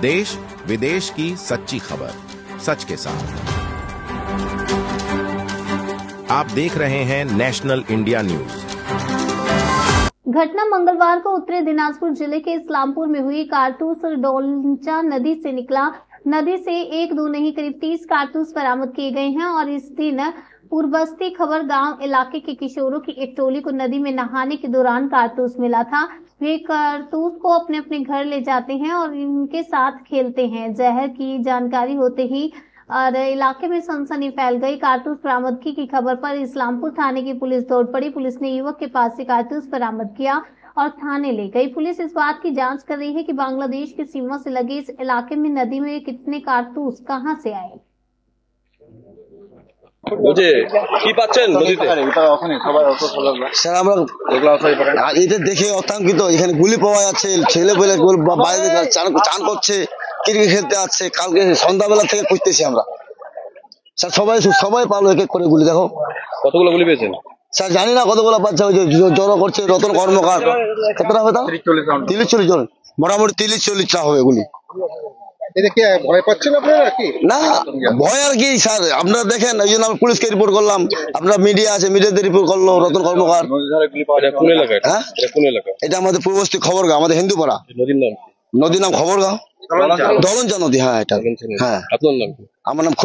देश विदेश की सच्ची खबर सच के साथ। आप देख रहे हैं नेशनल इंडिया न्यूज। घटना मंगलवार को उत्तरी दिनाजपुर जिले के इस्लामपुर में हुई। कारतूस डोलचा नदी से निकला। नदी से एक दो नहीं करीब 30 कारतूस बरामद किए गए हैं और इस दिन पूर्वबस्ती खबर गांव इलाके के किशोरों की एक टोली को नदी में नहाने के दौरान कारतूस मिला था। वे कारतूस को अपने अपने घर ले जाते हैं और इनके साथ खेलते हैं। जहर की जानकारी होते ही और इलाके में सनसनी फैल गई। कारतूस बरामदगी की खबर पर इस्लामपुर थाने की पुलिस दौड़ पड़ी। पुलिस ने युवक के पास से कारतूस बरामद किया और थाने ले गई। पुलिस इस बात की जांच कर रही है कि बांग्लादेश की सीमा से लगे इस इलाके में नदी में कितने कारतूस कहां से आए। কি পাচ্ছেন নদীতে? স্যার আমরা এটা দেখে আতঙ্কিত। এখানে গুলি পাওয়া যাচ্ছে, ছেলে পেলে বাইরে চান করছে, ক্রিকেট খেলতে আসছে। কালকে সন্ধ্যাবেলা থেকে খুঁজতেছি আমরা। স্যার সবাই পালো এক এক করে গুলি। দেখো কতগুলো গুলি পেয়েছেন? স্যার জানি না কতগুলো বাচ্চা হয়েছে। জড়ো করছে রতন কর্মকার। কতটা হবে? 30-40 জন, মোটামুটি 30-40টা হবে গুলি। ভয় পাচ্ছেন আপনারা কি? না ভয় আর কি স্যার, আপনারা দেখেন, এই জন্য আমি পুলিশকে রিপোর্ট করলাম। আপনার মিডিয়া আছে, মিডিয়াতে রিপোর্ট করলো রতন কর্মকার। হ্যাঁ এটা আমাদের পূর্ববস্তি খবরগাঁও, আমাদের হিন্দুপাড়া। নদীর নাম খবরগাঁও, দলঞ্চা নদী। হ্যাঁ এটা। হ্যাঁ আপনার নাম? আমার নাম